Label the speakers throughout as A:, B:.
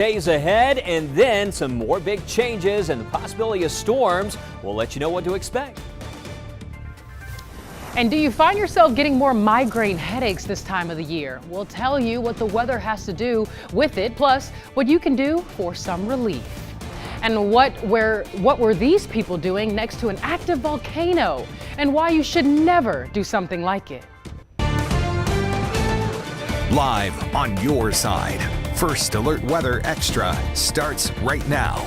A: Days ahead, and then some more big changes and the possibility of storms. We'll let you know what to expect.
B: And do you find yourself getting more migraine headaches this time of the year? We'll tell you what the weather has to do with it, plus what you can do for some relief. And what were these people doing next to an active volcano, and why you should never do something like it.
C: Live on your side. First Alert Weather Extra starts right now.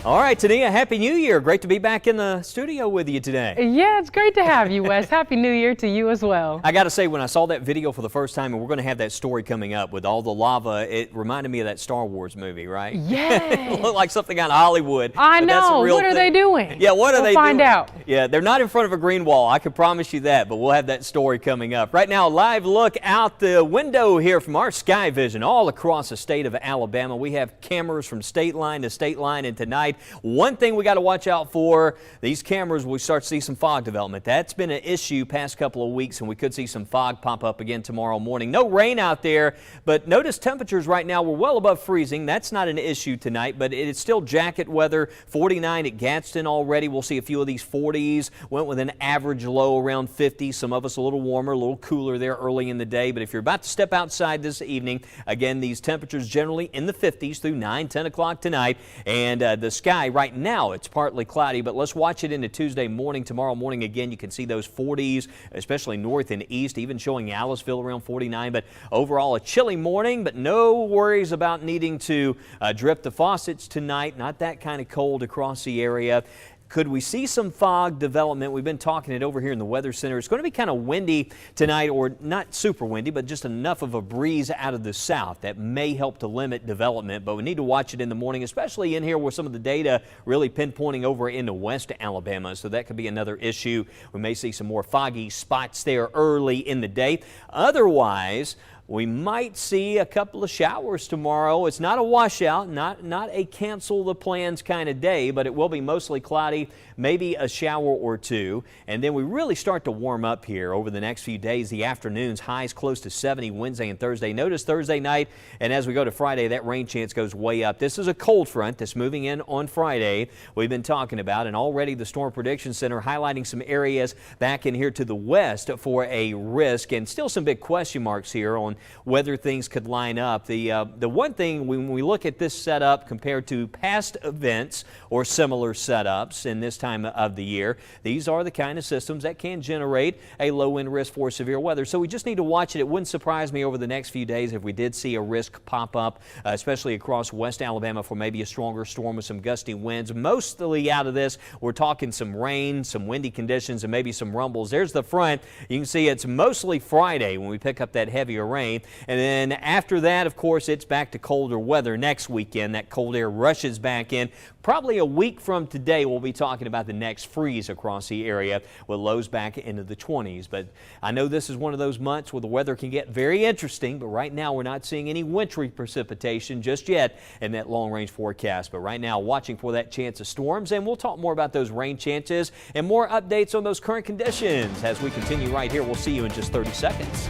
A: All right, Tonia, Happy New Year. Great to be back in the studio with you today.
B: Yeah, it's great to have you, Wes. Happy New Year to you as well.
A: I got to say, when I saw that video for the first time, and we're going to have that story coming up with all the lava, it reminded me of that Star Wars movie, right?
B: Yeah.
A: It looked like something out of Hollywood.
B: I know. What are they doing?
A: Yeah, what are they doing?
B: We'll find out.
A: Yeah, they're not in front of a green wall. I can promise you that, but we'll have that story coming up. Right now, a live look out the window here from our Sky Vision all across the state of Alabama. We have cameras from state line to state line, and tonight, one thing we got to watch out for, these cameras, we start to see some fog development. That's been an issue past couple of weeks, and we could see some fog pop up again tomorrow morning. No rain out there, but notice temperatures right now, we're well above freezing. That's not an issue tonight, but it's still jacket weather. 49 at Gadsden already. We'll see a few of these 40s. Went with an average low around 50. Some of us a little warmer, a little cooler there early in the day. But if you're about to step outside this evening, again, these temperatures generally in the 50s through 9, 10 o'clock tonight. And the sky right now, it's partly cloudy, but let's watch it into Tuesday morning. Tomorrow morning, again, you can see those 40s, especially north and east, even showing Aliceville around 49. But overall, a chilly morning, but no worries about needing to drip the faucets tonight. Not that kind of cold across the area. Could we see some fog development? We've been talking it over here in the Weather Center. It's going to be kind of windy tonight, or not super windy, but just enough of a breeze out of the south that may help to limit development. But we need to watch it in the morning, especially in here where some of the data really pinpointing over into West Alabama. So that could be another issue. We may see some more foggy spots there early in the day. Otherwise, we might see a couple of showers tomorrow. It's not a washout, not a cancel the plans kind of day, but it will be mostly cloudy, maybe a shower or two. And then we really start to warm up here over the next few days. The afternoons, highs close to 70 Wednesday and Thursday. Notice Thursday night, and as we go to Friday, that rain chance goes way up. This is a cold front that's moving in on Friday. We've been talking about, and already the Storm Prediction Center highlighting some areas back in here to the west for a risk, and still some big question marks here on whether things could line up. The one thing when we look at this setup compared to past events or similar setups in this time of the year, these are the kind of systems that can generate a low wind risk for severe weather. So we just need to watch it. It wouldn't surprise me over the next few days if we did see a risk pop up, especially across West Alabama for maybe a stronger storm with some gusty winds. Mostly out of this, we're talking some rain, some windy conditions, and maybe some rumbles. There's the front. You can see it's mostly Friday when we pick up that heavier rain. And then after that, of course, it's back to colder weather next weekend. That cold air rushes back in. Probably a week from today, we'll be talking about the next freeze across the area with lows back into the 20s. But I know this is one of those months where the weather can get very interesting, but right now we're not seeing any wintry precipitation just yet in that long-range forecast. But right now, watching for that chance of storms, and we'll talk more about those rain chances and more updates on those current conditions as we continue right here. We'll see you in just 30 seconds.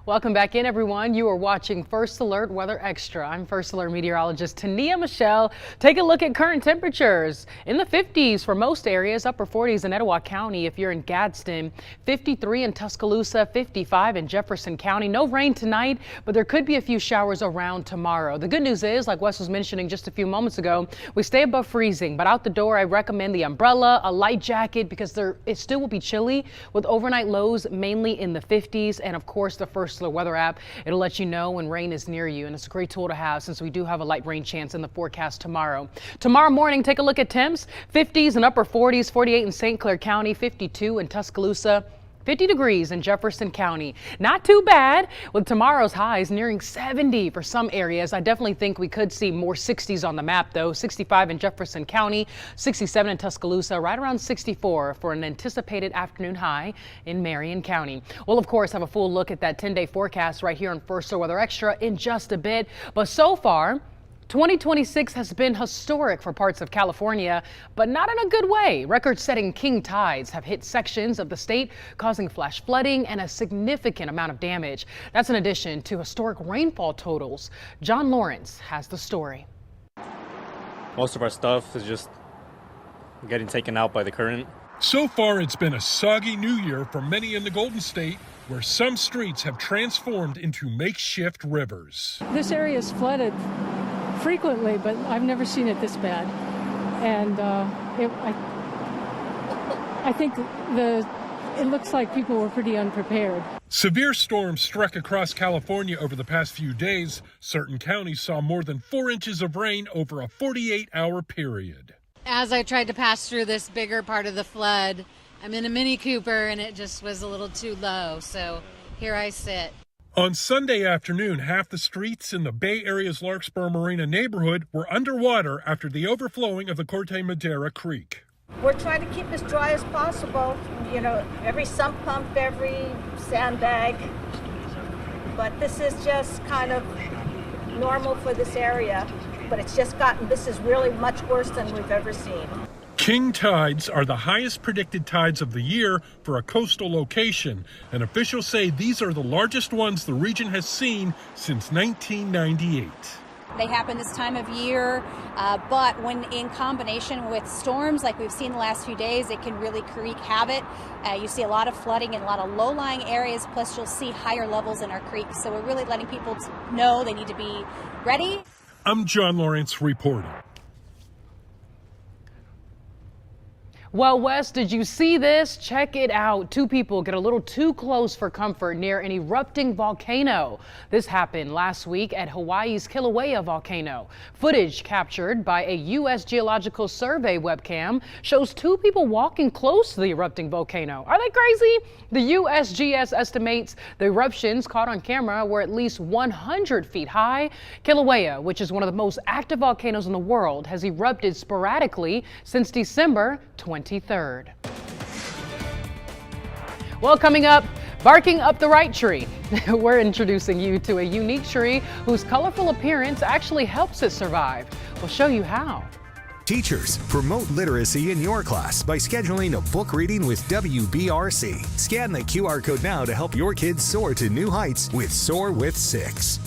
B: Welcome back in, everyone. You are watching First Alert Weather Extra. I'm First Alert meteorologist Tonia Michele. Take a look at current temperatures in the 50s for most areas, upper 40s in Etowah County. If you're in Gadsden, 53 in Tuscaloosa, 55 in Jefferson County. No rain tonight, but there could be a few showers around tomorrow. The good news is, like Wes was mentioning just a few moments ago, we stay above freezing, but out the door, I recommend the umbrella, a light jacket, because it still will be chilly with overnight lows mainly in the 50s, and of course the First Alert Weather app. It'll let you know when rain is near you, and it's a great tool to have since we do have a light rain chance in the forecast tomorrow. Tomorrow morning, take a look at temps. 50s and upper 40s, 48 in St. Clair County, 52 in Tuscaloosa, 50 degrees in Jefferson County. Not too bad with tomorrow's highs nearing 70 for some areas. I definitely think we could see more 60s on the map though. 65 in Jefferson County, 67 in Tuscaloosa, right around 64 for an anticipated afternoon high in Marion County. We'll of course have a full look at that 10-day forecast right here on First Alert Weather Extra in just a bit. But so far, 2026 has been historic for parts of California, but not in a good way. Record-setting king tides have hit sections of the state, causing flash flooding and a significant amount of damage. That's in addition to historic rainfall totals. John Lawrence has the story.
D: Most of our stuff is just getting taken out by the current.
E: So far, it's been a soggy new year for many in the Golden State, where some streets have transformed into makeshift rivers.
F: This area is flooded frequently, but I've never seen it this bad. And I think it looks like people were pretty unprepared.
E: Severe storms struck across California over the past few days. Certain counties saw more than 4 inches of rain over a 48-hour period.
G: As I tried to pass through this bigger part of the flood, I'm in a Mini Cooper and it just was a little too low, so here I sit.
E: On Sunday afternoon, half the streets in the Bay Area's Larkspur Marina neighborhood were underwater after the overflowing of the Corte Madera Creek.
H: We're trying to keep as dry as possible, you know, every sump pump, every sandbag, but this is just kind of normal for this area, but it's just this is really much worse than we've ever seen.
E: King tides are the highest predicted tides of the year for a coastal location, and officials say these are the largest ones the region has seen since 1998.
I: They happen this time of year, but when in combination with storms like we've seen the last few days, it can really wreak havoc. You see a lot of flooding in a lot of low-lying areas, plus you'll see higher levels in our creeks. So we're really letting people know they need to be ready.
E: I'm John Lawrence reporting.
B: Well, Wes, did you see this? Check it out. 2 people get a little too close for comfort near an erupting volcano. This happened last week at Hawaii's Kilauea volcano. Footage captured by a U.S. Geological Survey webcam shows 2 people walking close to the erupting volcano. Are they crazy? The USGS estimates the eruptions caught on camera were at least 100 feet high. Kilauea, which is one of the most active volcanoes in the world, has erupted sporadically since December 23rd. Well, coming up, barking up the right tree. We're introducing you to a unique tree whose colorful appearance actually helps it survive. We'll show you how.
C: Teachers, promote literacy in your class by scheduling a book reading with WBRC. Scan the QR code now to help your kids soar to new heights with Soar with 6.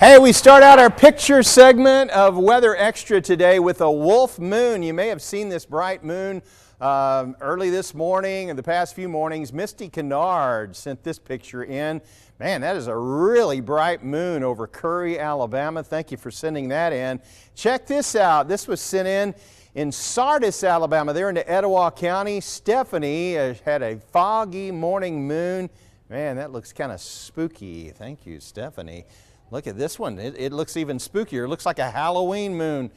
J: Hey, we start out our picture segment of Weather Extra today with a wolf moon. You may have seen this bright moon early this morning and the past few mornings. Misty Kennard sent this picture in. Man, that is a really bright moon over Curry, Alabama. Thank you for sending that in. Check this out. This was sent in Sardis, Alabama. They're into Etowah County. Stephanie had a foggy morning moon. Man, that looks kind of spooky. Thank you, Stephanie. Look at this one. It looks even spookier. It looks like a Halloween moon.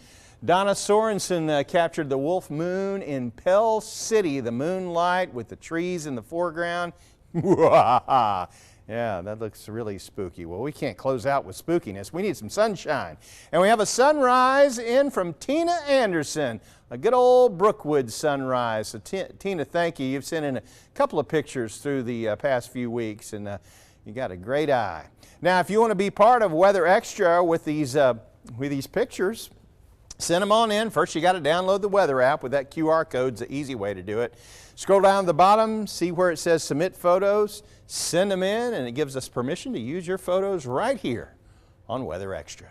J: Donna Sorensen captured the wolf moon in Pell City, the moonlight with the trees in the foreground. Yeah, that looks really spooky. Well, we can't close out with spookiness. We need some sunshine. And we have a sunrise in from Tina Anderson, a good old Brookwood sunrise. So Tina, thank you. You've sent in a couple of pictures through the past few weeks, and you got a great eye. Now, if you want to be part of Weather Extra with these pictures, send them on in. First, you got to download the weather app with that QR code. It's the easy way to do it. Scroll down to the bottom, see where it says Submit Photos, send them in, and it gives us permission to use your photos right here on Weather Extra.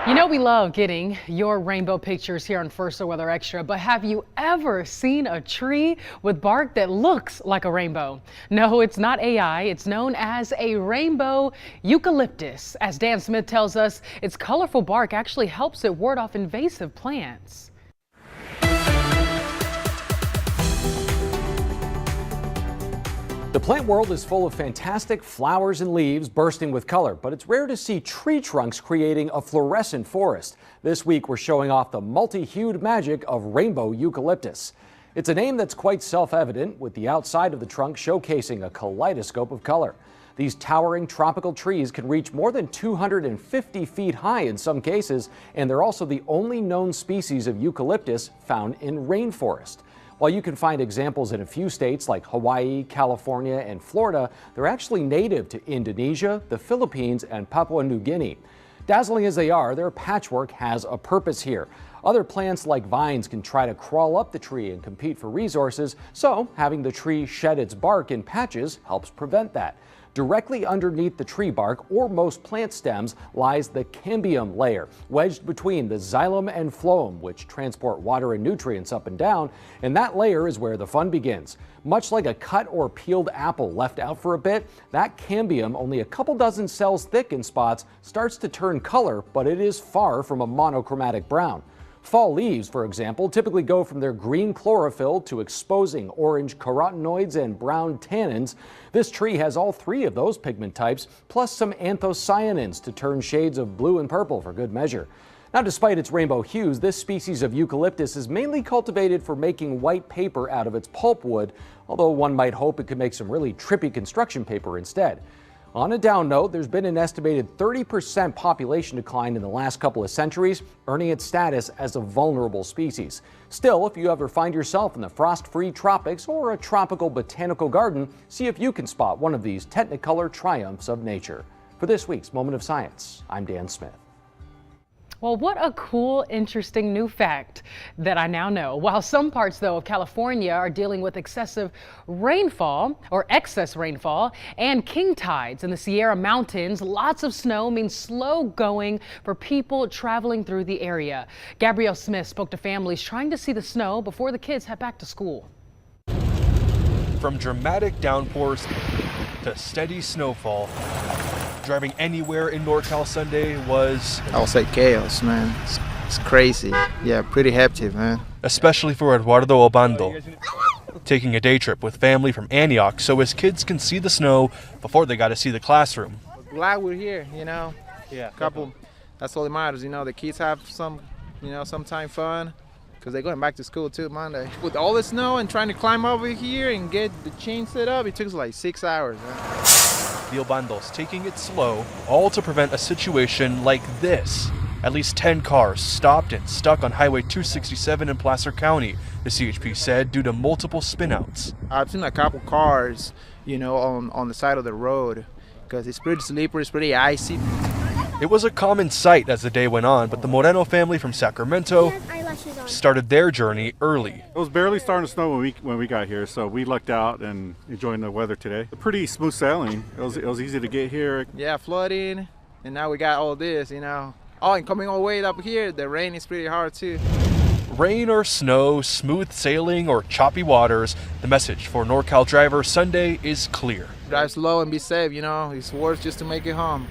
B: You know we love getting your rainbow pictures here on First Alert Weather Extra, but have you ever seen a tree with bark that looks like a rainbow? No, it's not AI. It's known as a rainbow eucalyptus. As Dan Smith tells us, its colorful bark actually helps it ward off invasive plants.
A: The plant world is full of fantastic flowers and leaves bursting with color, but it's rare to see tree trunks creating a fluorescent forest. This week we're showing off the multi-hued magic of rainbow eucalyptus. It's a name that's quite self-evident, with the outside of the trunk showcasing a kaleidoscope of color. These towering tropical trees can reach more than 250 feet high in some cases, and they're also the only known species of eucalyptus found in rainforest. While you can find examples in a few states like Hawaii, California, and Florida, they're actually native to Indonesia, the Philippines, and Papua New Guinea. Dazzling as they are, their patchwork has a purpose here. Other plants like vines can try to crawl up the tree and compete for resources, so having the tree shed its bark in patches helps prevent that. Directly underneath the tree bark, or most plant stems, lies the cambium layer, wedged between the xylem and phloem, which transport water and nutrients up and down, and that layer is where the fun begins. Much like a cut or peeled apple left out for a bit, that cambium, only a couple dozen cells thick in spots, starts to turn color, but it is far from a monochromatic brown. Fall leaves, for example, typically go from their green chlorophyll to exposing orange carotenoids and brown tannins. This tree has all three of those pigment types, plus some anthocyanins to turn shades of blue and purple for good measure. Now, despite its rainbow hues, this species of eucalyptus is mainly cultivated for making white paper out of its pulpwood, although one might hope it could make some really trippy construction paper instead. On a down note, there's been an estimated 30% population decline in the last couple of centuries, earning its status as a vulnerable species. Still, if you ever find yourself in the frost-free tropics or a tropical botanical garden, see if you can spot one of these technicolor triumphs of nature. For this week's Moment of Science, I'm Dan Smith.
B: Well, what a cool, interesting new fact that I now know. While some parts, though, of California are dealing with excessive rainfall or excess rainfall and king tides in the Sierra Mountains, lots of snow means slow going for people traveling through the area. Gabrielle Smith spoke to families trying to see the snow before the kids head back to school.
K: From dramatic downpours to steady snowfall, driving anywhere in NorCal Sunday was...
L: I'll say chaos, man. It's crazy. Yeah, pretty hectic, man.
K: Especially for Eduardo Obando, taking a day trip with family from Antioch so his kids can see the snow before they got to see the classroom.
L: Glad we're here, you know. Yeah. That's all that matters, you know. The kids have some time fun, because they're going back to school too Monday. With all the snow and trying to climb over here and get the chain set up, it took us like 6 hours, man.
K: The Obandos taking it slow, all to prevent a situation like this. At least 10 cars stopped and stuck on Highway 267 in Placer County, the CHP said, due to multiple spinouts.
L: I've seen a couple cars, on the side of the road, because it's pretty slippery, it's pretty icy.
K: It was a common sight as the day went on, but the Moreno family from Sacramento started their journey early.
M: It was barely starting to snow when we got here, so we lucked out and enjoying the weather today. Pretty smooth sailing. It was easy to get here.
L: Yeah, flooding, and now we got all this, you know. Oh, and coming all the way up here, the rain is pretty hard too.
K: Rain or snow, smooth sailing or choppy waters, the message for NorCal driver Sunday is clear.
L: Drive slow and be safe, you know. It's worth just to make it home.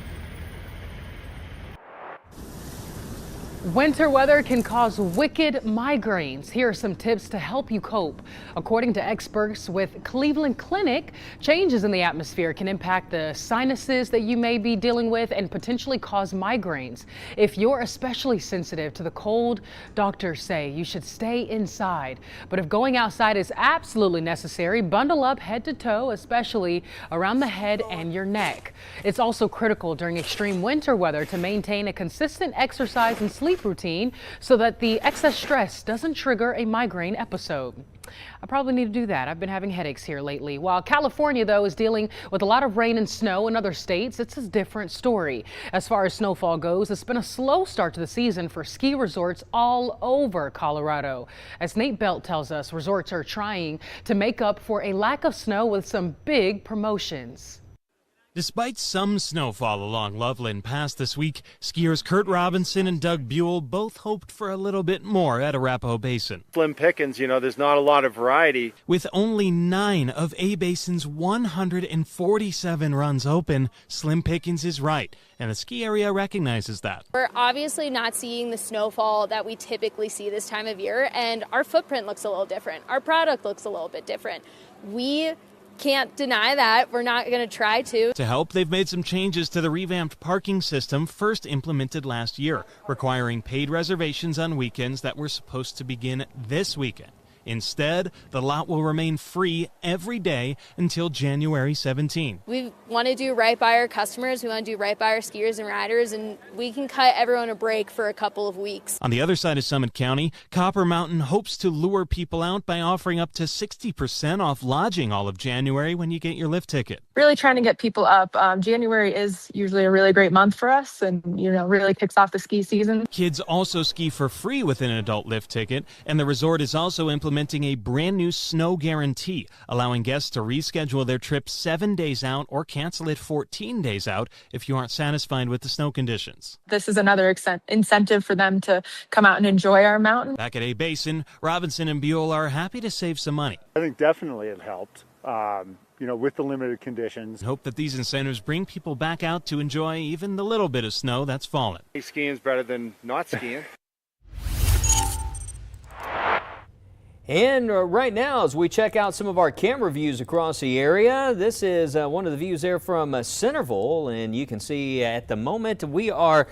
B: Winter weather can cause wicked migraines. Here are some tips to help you cope. According to experts with Cleveland Clinic, changes in the atmosphere can impact the sinuses that you may be dealing with and potentially cause migraines. If you're especially sensitive to the cold, doctors say you should stay inside. But if going outside is absolutely necessary, bundle up head to toe, especially around the head and your neck. It's also critical during extreme winter weather to maintain a consistent exercise and sleep routine so that the excess stress doesn't trigger a migraine episode. I probably need to do that. I've been having headaches here lately. While California, though, is dealing with a lot of rain and snow in other states, it's a different story. As far as snowfall goes, it's been a slow start to the season for ski resorts all over Colorado. As Nate Belt tells us, resorts are trying to make up for a lack of snow with some big promotions.
N: Despite some snowfall along Loveland Pass this week, skiers Kurt Robinson and Doug Buell both hoped for a little bit more at Arapahoe Basin.
O: Slim pickings, you know, there's not a lot of variety.
N: With only 9 of A Basin's 147 runs open, slim pickings is right, and the ski area recognizes that.
P: We're obviously not seeing the snowfall that we typically see this time of year, and our footprint looks a little different. Our product looks a little bit different. We can't deny that. We're not going to try to.
N: To help, they've made some changes to the revamped parking system first implemented last year, requiring paid reservations on weekends that were supposed to begin this weekend. Instead, the lot will remain free every day until January 17.
P: We want to do right by our customers. We want to do right by our skiers and riders, and we can cut everyone a break for a couple of weeks.
N: On the other side of Summit County, Copper Mountain hopes to lure people out by offering up to 60% off lodging all of January when you get your lift ticket.
Q: Really trying to get people up. January is usually a really great month for us and, really kicks off the ski season.
N: Kids also ski for free with an adult lift ticket, and the resort is also implementing a brand new snow guarantee, allowing guests to reschedule their trip 7 days out or cancel it 14 days out if you aren't satisfied with the snow conditions.
Q: This is another incentive for them to come out and enjoy our mountain.
N: Back at A Basin, Robinson and Buell are happy to save some money.
O: I think definitely it helped, with the limited conditions.
N: Hope that these incentives bring people back out to enjoy even the little bit of snow that's fallen.
O: Skiing is better than not skiing.
A: And right now, as we check out some of our camera views across the area, this is one of the views there from Centerville, and you can see at the moment we are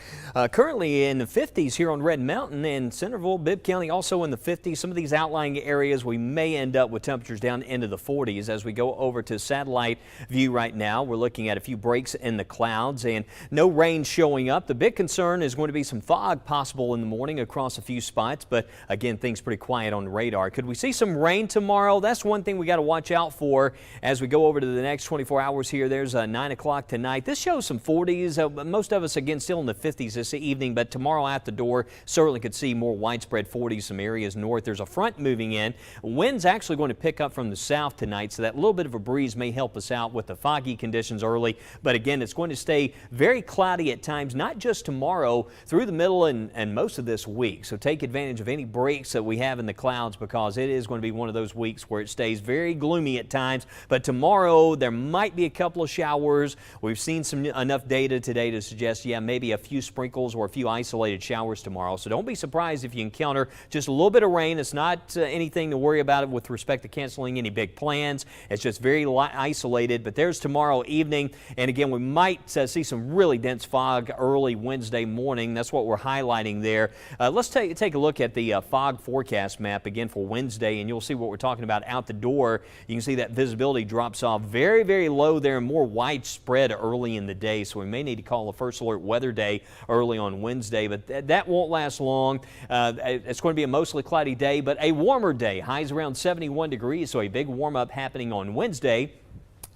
A: currently in the 50s here on Red Mountain, and Centerville, Bibb County also in the 50s. Some of these outlying areas we may end up with temperatures down into the 40s. As we go over to satellite view right now, we're looking at a few breaks in the clouds and no rain showing up. The big concern is going to be some fog possible in the morning across a few spots, but again, things pretty quiet on the radar. Could we see some rain tomorrow? That's one thing we got to watch out for as we go over to the next 24 hours here. There's 9 o'clock tonight. This shows some 40s. Most of us, again, still in the 50s this evening, but tomorrow out the door, certainly could see more widespread 40s, some areas north. There's a front moving in. Wind's actually going to pick up from the south tonight, so that little bit of a breeze may help us out with the foggy conditions early. But again, it's going to stay very cloudy at times, not just tomorrow, through the middle and most of this week. So take advantage of any breaks that we have in the clouds, because it is going to be one of those weeks where it stays very gloomy at times. But tomorrow there might be a couple of showers. We've seen enough data today to suggest, maybe a few sprinkles or a few isolated showers tomorrow. So don't be surprised if you encounter just a little bit of rain. It's not anything to worry about with respect to canceling any big plans. It's just very isolated. But there's tomorrow evening. And again, we might see some really dense fog early Wednesday morning. That's what we're highlighting there. Let's take a look at the fog forecast map again for Wednesday, and you'll see what we're talking about out the door. You can see that visibility drops off very, very low there and more widespread early in the day. So we may need to call a first alert weather day early on Wednesday, but that won't last long. It's going to be a mostly cloudy day, but a warmer day. Highs around 71 degrees, so a big warm up happening on Wednesday.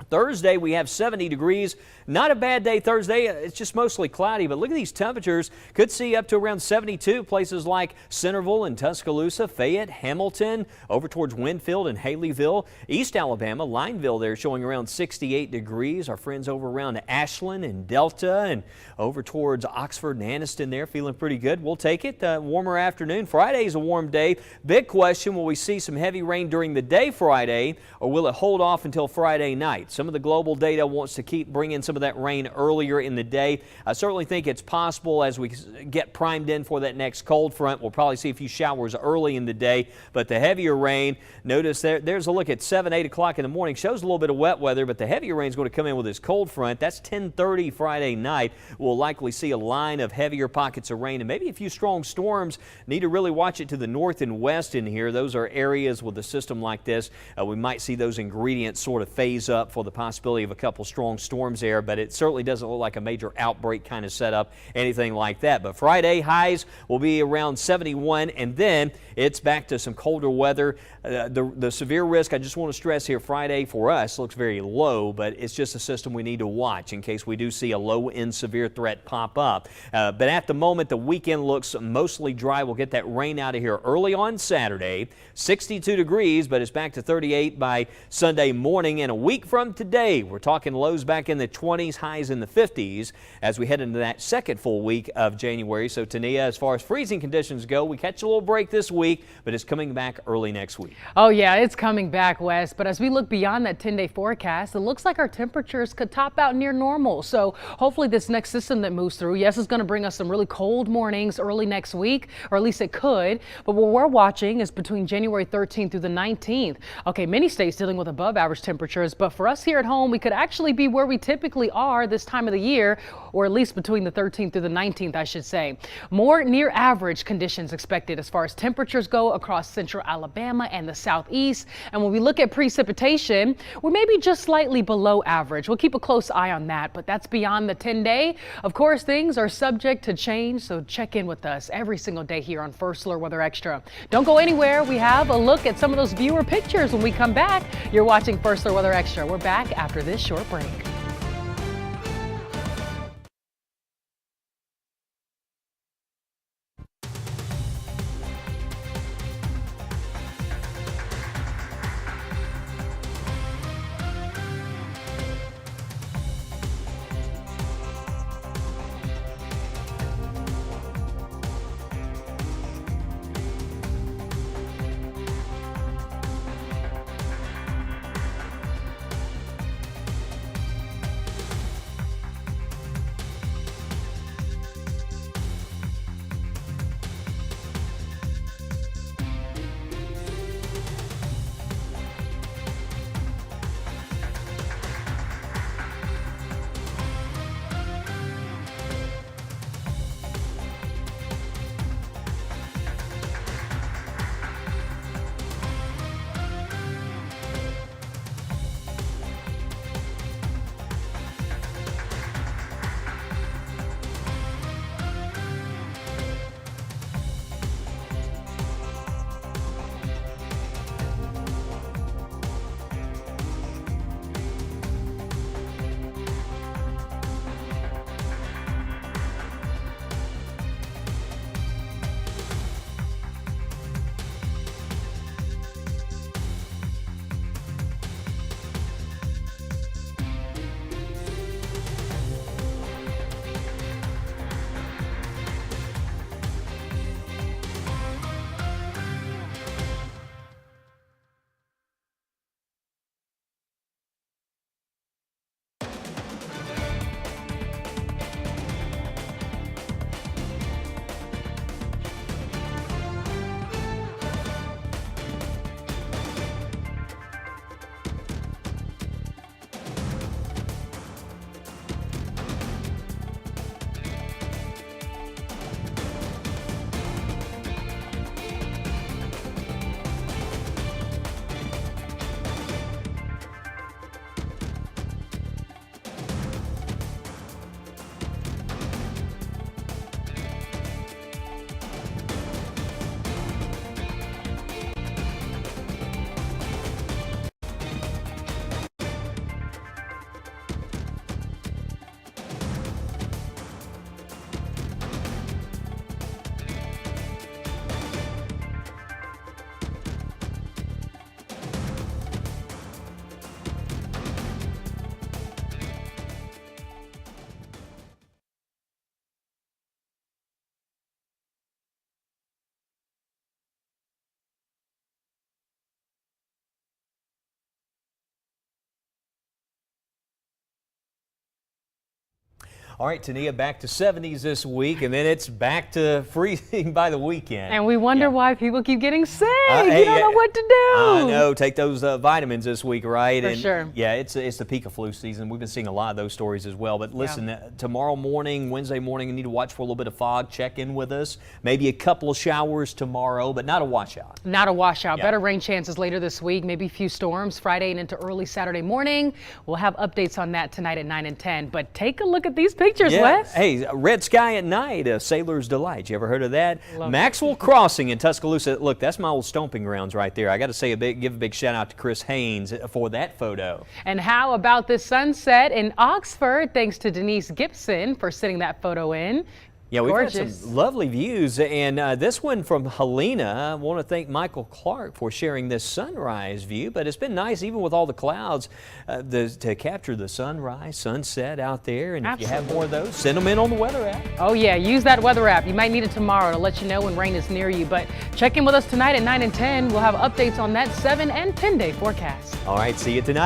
A: Thursday, we have 70 degrees. Not a bad day Thursday. It's just mostly cloudy, but look at these temperatures. Could see up to around 72 places like Centerville and Tuscaloosa, Fayette, Hamilton, over towards Winfield and Haleyville. East Alabama, Lineville there showing around 68 degrees. Our friends over around Ashland and Delta and over towards Oxford and Anniston there feeling pretty good. We'll take it. Warmer afternoon. Friday's a warm day. Big question, will we see some heavy rain during the day Friday, or will it hold off until Friday night? Some of the global data wants to keep bringing some of that rain earlier in the day. I certainly think it's possible as we get primed in for that next cold front. We'll probably see a few showers early in the day, but the heavier rain, notice there's a look at 7, 8 o'clock in the morning. Shows a little bit of wet weather, but the heavier rain is going to come in with this cold front. That's 10:30 Friday night. We'll likely see a line of heavier pockets of rain and maybe a few strong storms. Need to really watch it to the north and west in here. Those are areas with a system like this. We might see those ingredients sort of phase up for the possibility of a couple strong storms there, but it certainly doesn't look like a major outbreak kind of setup, anything like that. But Friday highs will be around 71, and then it's back to some colder weather. The severe risk, I just want to stress here, Friday for us looks very low, but it's just a system we need to watch in case we do see a low-end severe threat pop up. But at the moment, the weekend looks mostly dry. We'll get that rain out of here early on Saturday. 62 degrees, but it's back to 38 by Sunday morning. And a week from today, we're talking lows back in the 20s, highs in the 50s as we head into that second full week of January. So, Tonia, as far as freezing conditions go, we catch a little break this week, but it's coming back early next week.
B: Oh, yeah, it's coming back, Wes. But as we look beyond that 10-day forecast, it looks like our temperatures could top out near normal. So hopefully this next system that moves through, yes, is going to bring us some really cold mornings early next week, or at least it could. But what we're watching is between January 13th through the 19th. Okay, many states dealing with above average temperatures, but for us here at home, we could actually be where we typically are this time of the year, or at least between the 13th through the 19th, I should say. More near average conditions expected as far as temperatures go across central Alabama and the southeast. And when we look at precipitation, we're maybe just slightly below average. We'll keep a close eye on that, but that's beyond the 10-day. Of course, things are subject to change, so check in with us every single day here on First Alert Weather Extra. Don't go anywhere. We have a look at some of those viewer pictures when we come back. You're watching First Alert Weather Extra. We're back after this short break.
A: All right, Tonia, back to 70s this week, and then it's back to freezing by the weekend.
B: And we wonder why people keep getting sick. You don't know what to do.
A: I know. Take those vitamins this week, right?
B: For sure.
A: Yeah, it's the peak of flu season. We've been seeing a lot of those stories as well. But listen, tomorrow morning, Wednesday morning, you need to watch for a little bit of fog. Check in with us. Maybe a couple of showers tomorrow, but not a washout.
B: Not a washout. Better rain chances later this week. Maybe a few storms Friday and into early Saturday morning. We'll have updates on that tonight at 9 and 10. But take a look at these pictures, Wes.
A: Hey, red sky at night, a sailor's delight. You ever heard of that? Maxwell Crossing in Tuscaloosa. Look, that's my old stomping grounds right there. I got to say give a big shout out to Chris Haynes for that photo.
B: And how about this sunset in Oxford? Thanks to Denise Gibson for sending that photo in.
A: Yeah, we've got some lovely views, and this one from Helena. I want to thank Michael Clark for sharing this sunrise view, but it's been nice even with all the clouds to capture the sunrise, sunset out there, and if you have more of those, send them in on the weather app.
B: Oh yeah, use that weather app. You might need it tomorrow to let you know when rain is near you, but check in with us tonight at 9 and 10. We'll have updates on that 7 and 10 day forecast.
A: All right, see you tonight.